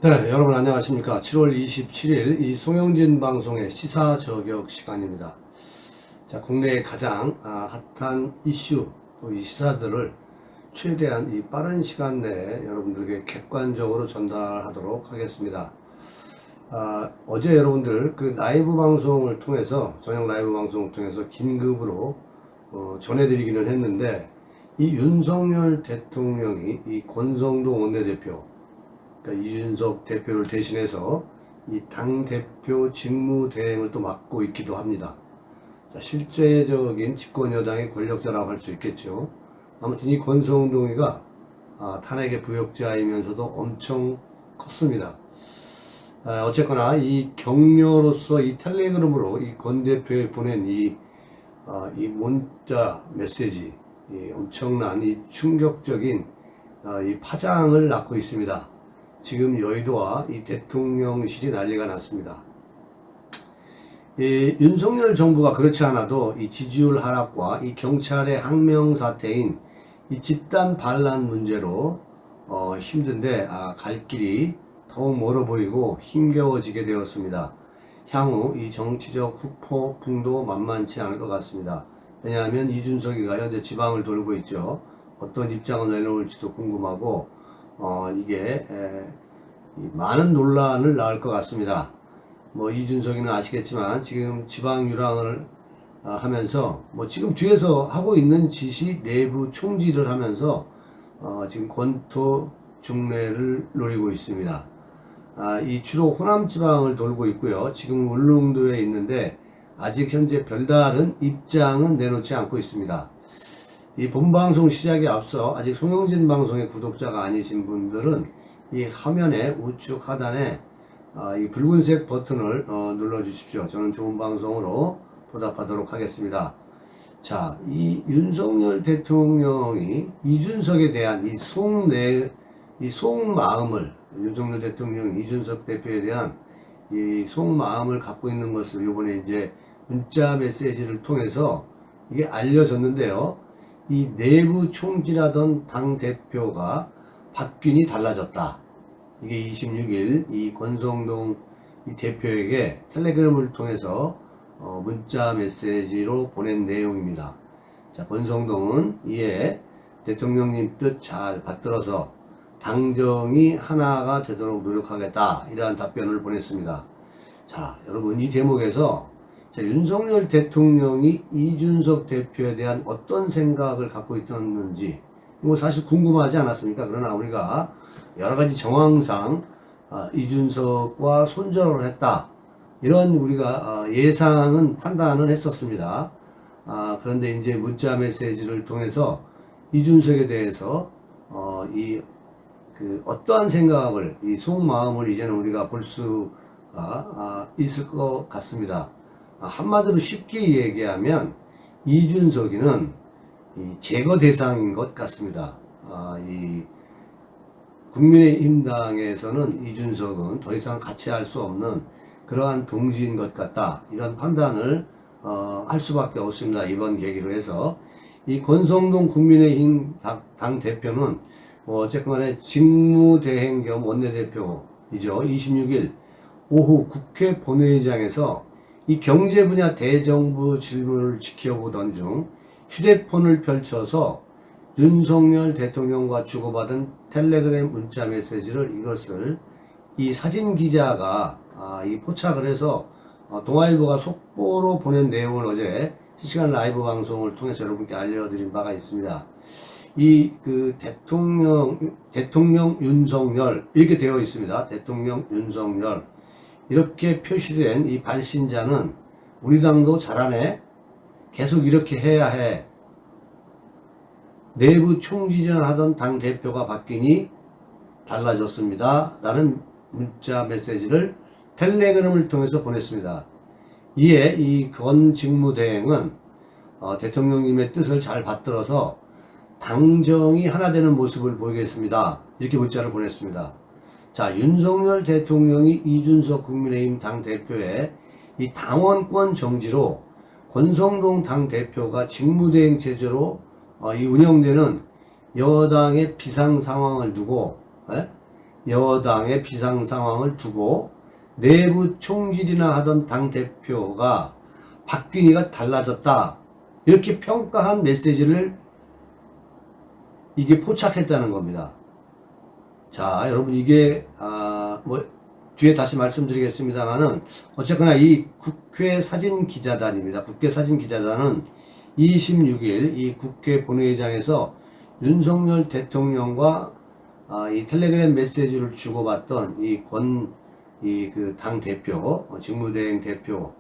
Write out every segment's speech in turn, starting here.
네, 여러분 안녕하십니까. 7월 27일 이 송영진 방송의 시사 저격 시간입니다. 자, 국내의 가장 핫한 이슈, 또 이 시사들을 최대한 이 빠른 시간 내에 여러분들에게 객관적으로 전달하도록 하겠습니다. 어제 여러분들 그 라이브 방송을 통해서, 저녁 라이브 방송을 통해서 긴급으로 전해드리기는 했는데, 이 윤석열 대통령이 이 권성동 원내대표, 그러니까 이준석 대표를 대신해서 이 당대표 직무대행을 또 맡고 있기도 합니다. 자, 실제적인 집권여당의 권력자라고 할 수 있겠죠. 아무튼 이 권성동이가 탄핵의 부역자이면서도 엄청 컸습니다. 어쨌거나 이 격려로서 이 텔레그램으로 이 권 대표에 보낸 이 문자 메시지, 이 엄청난 이 충격적인 이 파장을 낳고 있습니다. 지금 여의도와 이 대통령실이 난리가 났습니다. 이 윤석열 정부가 그렇지 않아도 이 지지율 하락과 이 경찰의 항명 사태인 이 집단 반란 문제로 힘든데 갈 길이 더욱 멀어 보이고 힘겨워지게 되었습니다. 향후 이 정치적 후폭풍도 만만치 않을 것 같습니다. 왜냐하면 이준석이가 현재 지방을 돌고 있죠. 어떤 입장을 내놓을지도 궁금하고 이게 많은 논란을 낳을 것 같습니다. 이준석이는 아시겠지만 지금 지방 유랑을 하면서 지금 뒤에서 하고 있는 짓이 내부 총질을 하면서 지금 권토 중례를 노리고 있습니다. 이 주로 호남 지방을 돌고 있고요. 지금 울릉도에 있는데 아직 현재 별다른 입장은 내놓지 않고 있습니다. 이 본방송 시작에 앞서 아직 송영진 방송의 구독자가 아니신 분들은 이 화면의 우측 하단에 이 붉은색 버튼을 눌러 주십시오. 저는 좋은 방송으로 보답하도록 하겠습니다. 자, 이 윤석열 대통령이 이준석에 대한 이 속마음을, 윤석열 대통령 이준석 대표에 대한 이 속마음을 갖고 있는 것을 이번에 이제 문자 메시지를 통해서 이게 알려졌는데요. 이 내부 총질하던 당 대표가 바뀐이 달라졌다. 이게 26일 이 권성동 이 대표에게 텔레그램을 통해서 문자 메시지로 보낸 내용입니다. 자, 권성동은 이에 대통령님 뜻 잘 받들어서 당정이 하나가 되도록 노력하겠다. 이러한 답변을 보냈습니다. 자, 여러분 이 대목에서 윤석열 대통령이 이준석 대표에 대한 어떤 생각을 갖고 있었는지 사실 궁금하지 않았습니까? 그러나 우리가 여러 가지 정황상 이준석과 손절을 했다. 이런 우리가 예상은 판단을 했었습니다. 그런데 이제 문자 메시지를 통해서 이준석에 대해서 어떠한 생각을, 이 속마음을 이제는 우리가 볼 수가 있을 것 같습니다. 한마디로 쉽게 얘기하면 이준석이는 제거 대상인 것 같습니다. 이 국민의힘 당에서는 이준석은 더 이상 같이 할 수 없는 그러한 동지인 것 같다. 이런 판단을 할 수밖에 없습니다. 이번 계기로 해서 이 권성동 국민의힘 당 대표는 어쨌거나 직무대행 겸 원내대표이죠. 26일 오후 국회 본회의장에서 이 경제 분야 대정부 질문을 지켜보던 중 휴대폰을 펼쳐서 윤석열 대통령과 주고받은 텔레그램 문자 메시지를 이것을 이 사진 기자가 이 포착을 해서 동아일보가 속보로 보낸 내용을 어제 실시간 라이브 방송을 통해서 여러분께 알려드린 바가 있습니다. 대통령 윤석열 이렇게 되어 있습니다. 대통령 윤석열 이렇게 표시된 이 발신자는 우리 당도 잘하네. 계속 이렇게 해야 해. 내부 총질을 하던 당 대표가 바뀌니 달라졌습니다. 라는 문자 메시지를 텔레그램을 통해서 보냈습니다. 이에 이 권 직무대행은 대통령님의 뜻을 잘 받들어서 당정이 하나 되는 모습을 보이겠습니다. 이렇게 문자를 보냈습니다. 자, 윤석열 대통령이 이준석 국민의힘 당대표의 이 당원권 정지로 권성동 당대표가 직무대행 체제로 이 운영되는 여당의 비상 상황을 두고 여당의 비상 상황을 두고 내부 총질이나 하던 당대표가 박균희가 달라졌다. 이렇게 평가한 메시지를 이게 포착했다는 겁니다. 자, 여러분 이게 뭐 뒤에 다시 말씀드리겠습니다만은 어쨌거나 이 국회 사진 기자단입니다. 국회 사진 기자단은 26일 이 국회 본회의장에서 윤석열 대통령과 이 텔레그램 메시지를 주고받던 그 당 대표, 직무대행 대표,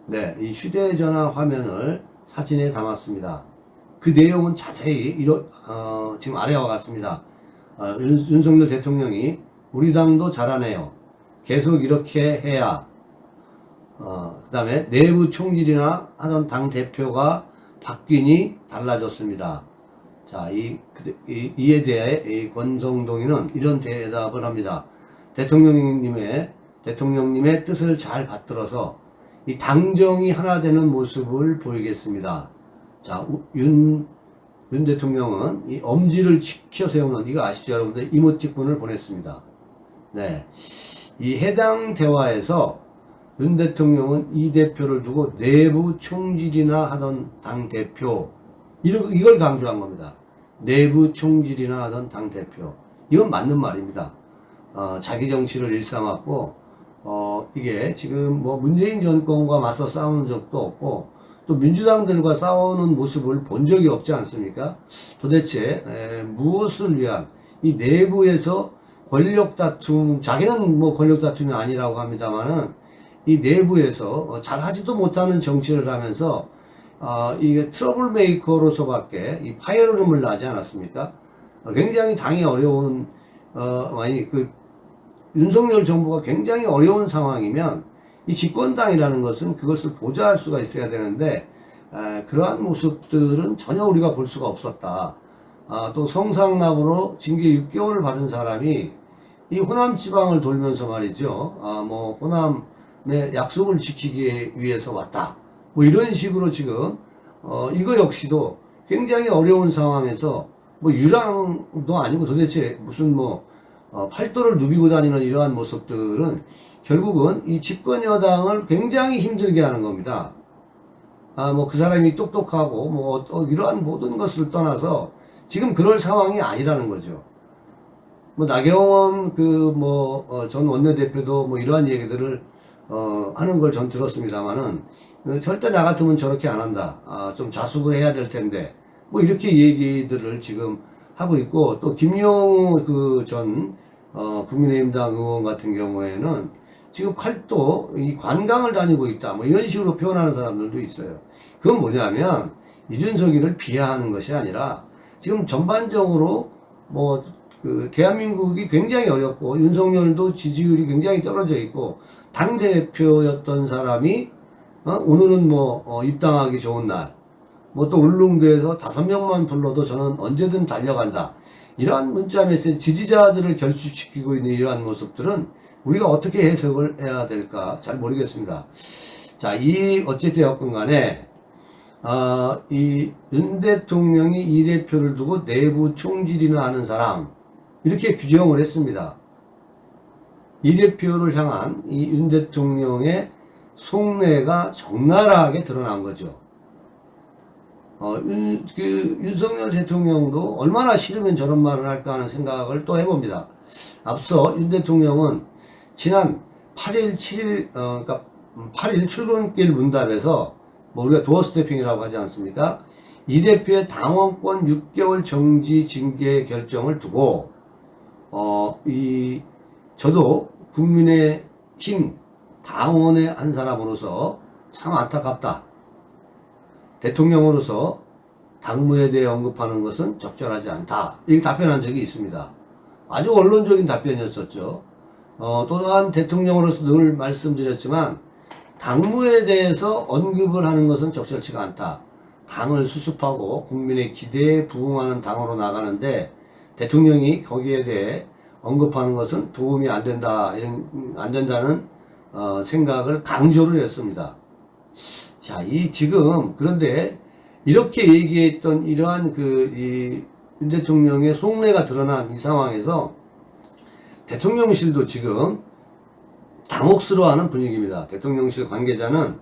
네, 이 휴대전화 화면을 사진에 담았습니다. 그 내용은 자세히 지금 아래와 같습니다. 윤석열 대통령이 우리 당도 잘하네요. 계속 이렇게 해야. 그 다음에 내부 총질이나 하던 당 대표가 바뀌니 달라졌습니다. 자, 이에 대해 이 권성동이는 이런 대답을 합니다. 대통령님의 뜻을 잘 받들어서 이 당정이 하나 되는 모습을 보이겠습니다. 자, 윤 대통령은 이 엄지를 치켜 세우는, 이거 아시죠, 여러분들? 이모티콘을 보냈습니다. 네. 이 해당 대화에서 윤 대통령은 이 대표를 두고 내부 총질이나 하던 당대표, 이걸 강조한 겁니다. 내부 총질이나 하던 당대표. 이건 맞는 말입니다. 자기 정치를 일삼았고, 이게 지금 뭐 문재인 정권과 맞서 싸우는 적도 없고, 또 민주당들과 싸우는 모습을 본 적이 없지 않습니까? 도대체 무엇을 위한 이 내부에서 권력 다툼, 자기는 뭐 권력 다툼이 아니라고 합니다만은 이 내부에서 잘하지도 못하는 정치를 하면서 이게 트러블 메이커로서밖에 이 파열음을 나지 않았습니까? 굉장히 당이 어려운 윤석열 정부가 굉장히 어려운 상황이면 이 집권당이라는 것은 그것을 보좌할 수가 있어야 되는데 그러한 모습들은 전혀 우리가 볼 수가 없었다. 또 성상납으로 징계 6개월을 받은 사람이 이 호남 지방을 돌면서 말이죠. 뭐 호남의 약속을 지키기 위해서 왔다. 뭐 이런 식으로 지금 이거 역시도 굉장히 어려운 상황에서 뭐 유랑도 아니고 도대체 무슨 뭐 팔도를 누비고 다니는 이러한 모습들은 결국은 이 집권 여당을 굉장히 힘들게 하는 겁니다. 뭐 그 사람이 똑똑하고 뭐 이러한 모든 것을 떠나서 지금 그럴 상황이 아니라는 거죠. 뭐 나경원 전 원내대표도 뭐 이러한 얘기들을 하는 걸 전 들었습니다만은 절대 나 같으면 저렇게 안 한다. 좀 자숙을 해야 될 텐데 뭐 이렇게 얘기들을 지금 하고 있고, 또 김용우 전 국민의힘당 의원 같은 경우에는 지금 팔도 이 관광을 다니고 있다 뭐 이런 식으로 표현하는 사람들도 있어요. 그건 뭐냐면 이준석이를 비하하는 것이 아니라 지금 전반적으로 뭐 대한민국이 굉장히 어렵고 윤석열도 지지율이 굉장히 떨어져 있고 당대표였던 사람이 오늘은 입당하기 좋은 날, 뭐 또 울릉도에서 5명만 불러도 저는 언제든 달려간다. 이러한 문자 메시지, 지지자들을 결집시키고 있는 이러한 모습들은 우리가 어떻게 해석을 해야 될까 잘 모르겠습니다. 자, 어찌되었건 간에, 이 윤 대통령이 이 대표를 두고 내부 총질이나 하는 사람, 이렇게 규정을 했습니다. 이 대표를 향한 이 윤 대통령의 속내가 적나라하게 드러난 거죠. 윤석열 대통령도 얼마나 싫으면 저런 말을 할까 하는 생각을 또 해봅니다. 앞서 윤 대통령은 지난 8일, 7일, 그러니까 8일 출근길 문답에서 뭐 우리가 도어 스태핑이라고 하지 않습니까? 이 대표의 당원권 6개월 정지 징계 결정을 두고, 저도 국민의힘 당원의 한 사람으로서 참 안타깝다. 대통령으로서 당무에 대해 언급하는 것은 적절하지 않다. 이렇게 답변한 적이 있습니다. 아주 원론적인 답변이었었죠. 또한 대통령으로서 늘 말씀드렸지만 당무에 대해서 언급을 하는 것은 적절치가 않다. 당을 수습하고 국민의 기대에 부응하는 당으로 나가는데 대통령이 거기에 대해 언급하는 것은 도움이 안 된다는 생각을 강조를 했습니다. 자, 그런데 이렇게 얘기했던 이러한 윤 대통령의 속내가 드러난 이 상황에서 대통령실도 지금 당혹스러워하는 분위기입니다. 대통령실 관계자는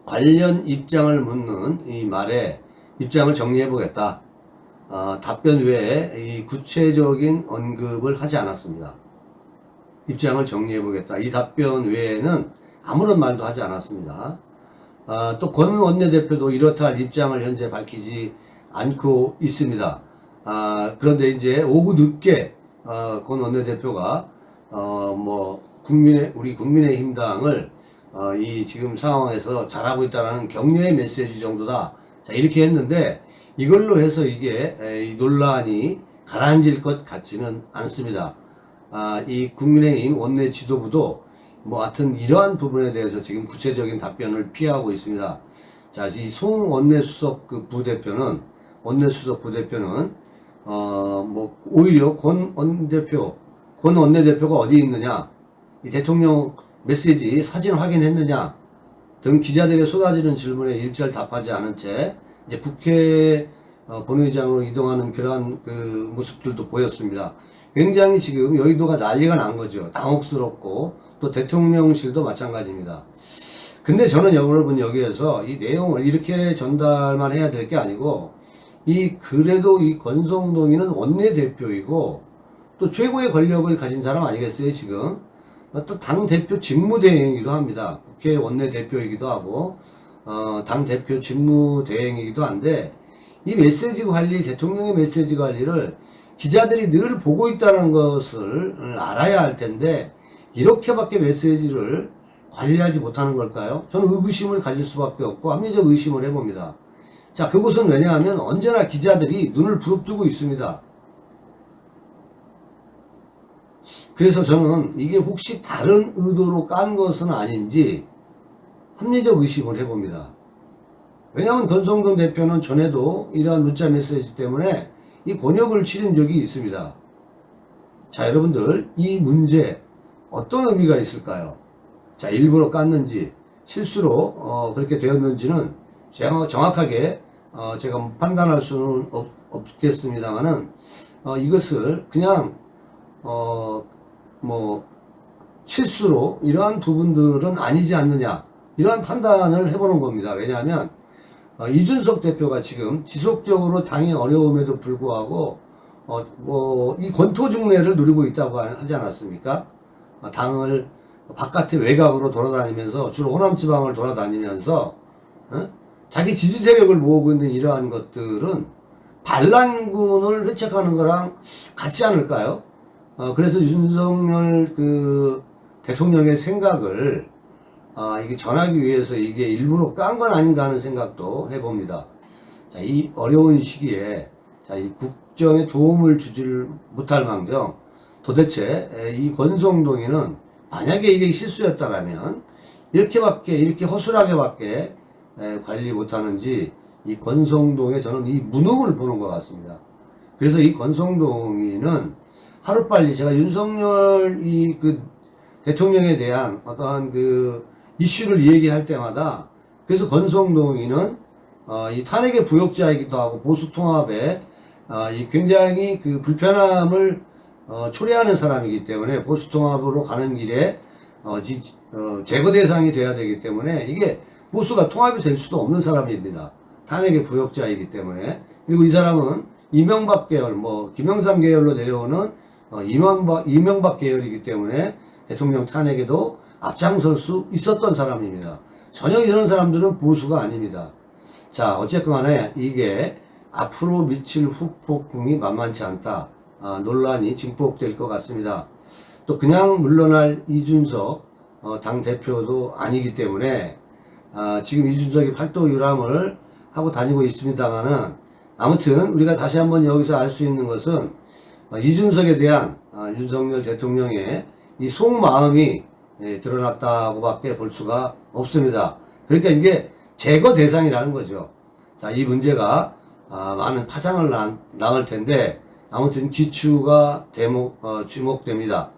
관련 입장을 묻는 이 말에 입장을 정리해 보겠다. 답변 외에 이 구체적인 언급을 하지 않았습니다. 입장을 정리해 보겠다. 이 답변 외에는 아무런 말도 하지 않았습니다. 또 권 원내대표도 이렇다 할 입장을 현재 밝히지 않고 있습니다. 그런데 이제 오후 늦게 권 원내대표가 우리 국민의힘당을 이 지금 상황에서 잘하고 있다는 격려의 메시지 정도다. 자, 이렇게 했는데 이걸로 해서 이게 이 논란이 가라앉을 것 같지는 않습니다. 이 국민의힘 원내 지도부도 하여튼 이러한 부분에 대해서 지금 구체적인 답변을 피하고 있습니다. 자, 이 송 원내수석 원내수석 부대표는 오히려 권 원내대표가 어디 있느냐, 이 대통령 메시지 사진 확인했느냐 등 기자들의 쏟아지는 질문에 일절 답하지 않은 채 이제 국회 본회의장으로 이동하는 그러한 그 모습들도 보였습니다. 굉장히 지금 여의도가 난리가 난 거죠. 당혹스럽고 또 대통령실도 마찬가지입니다. 근데 저는 여러분 여기에서 이 내용을 이렇게 전달만 해야 될 게 아니고 그래도 이 권성동이는 원내대표이고 또 최고의 권력을 가진 사람 아니겠어요 지금? 또 당대표 직무대행이기도 합니다. 국회 원내대표이기도 하고 당대표 직무대행이기도 한데 이 메시지 관리, 대통령의 메시지 관리를 기자들이 늘 보고 있다는 것을 알아야 할 텐데 이렇게밖에 메시지를 관리하지 못하는 걸까요? 저는 의구심을 가질 수밖에 없고 합리적 의심을 해봅니다. 자, 그것은 왜냐하면 언제나 기자들이 눈을 부릅뜨고 있습니다. 그래서 저는 이게 혹시 다른 의도로 깐 것은 아닌지 합리적 의심을 해봅니다. 왜냐하면 권성동 대표는 전에도 이러한 문자 메시지 때문에 이 곤욕을 치른 적이 있습니다. 자, 여러분들 이 문제 어떤 의미가 있을까요? 자, 일부러 깠는지 실수로 그렇게 되었는지는 제가 정확하게 제가 판단할 수는 없겠습니다만은 이것을 그냥 실수로 이러한 부분들은 아니지 않느냐 이러한 판단을 해보는 겁니다. 왜냐하면 이준석 대표가 지금 지속적으로 당의 어려움에도 불구하고 이 권토중례를 누리고 있다고 하지 않았습니까? 당을 바깥에 외곽으로 돌아다니면서 주로 호남지방을 돌아다니면서 자기 지지 세력을 모으고 있는 이러한 것들은 반란군을 회책하는 거랑 같지 않을까요? 그래서 윤석열 대통령의 생각을 이게 전하기 위해서 이게 일부러 깐 건 아닌가 하는 생각도 해봅니다. 자, 이 어려운 시기에 이 국정에 도움을 주지를 못할 망정 도대체 이 권성동이는 만약에 이게 실수였다라면 이렇게 허술하게밖에 관리 못하는지 이 권성동의 저는 이 무능을 보는 것 같습니다. 그래서 이 권성동이는 하루빨리 제가 윤석열 대통령에 대한 어떠한 이슈를 얘기할 때마다 그래서 권성동이는 이 탄핵의 부역자이기도 하고 보수 통합에 굉장히 불편함을 초래하는 사람이기 때문에 보수 통합으로 가는 길에 제거 대상이 돼야 되기 때문에 이게 보수가 통합이 될 수도 없는 사람입니다. 탄핵의 부역자이기 때문에. 그리고 이 사람은 이명박 계열, 김영삼 계열로 내려오는 이명박 계열이기 때문에 대통령 탄핵에도 앞장설 수 있었던 사람입니다. 전혀 이런 사람들은 보수가 아닙니다. 자, 어쨌건 간에 이게 앞으로 미칠 후폭풍이 만만치 않다. 논란이 증폭될 것 같습니다. 또 그냥 물러날 이준석 당대표도 아니기 때문에 지금 이준석이 팔도 유람을 하고 다니고 있습니다만은 아무튼 우리가 다시 한번 여기서 알 수 있는 것은 이준석에 대한 윤석열 대통령의 이 속마음이 드러났다고 밖에 볼 수가 없습니다. 그러니까 이게 제거 대상이라는 거죠. 자, 이 문제가 많은 파장을 낳을 텐데 아무튼 기추가 주목됩니다.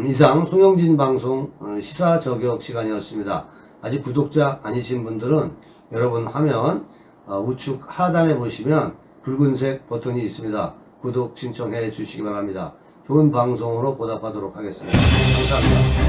이상 송영진 방송 시사 저격 시간이었습니다. 아직 구독자 아니신 분들은 여러분 화면 우측 하단에 보시면 붉은색 버튼이 있습니다. 구독 신청해 주시기 바랍니다. 좋은 방송으로 보답하도록 하겠습니다. 감사합니다.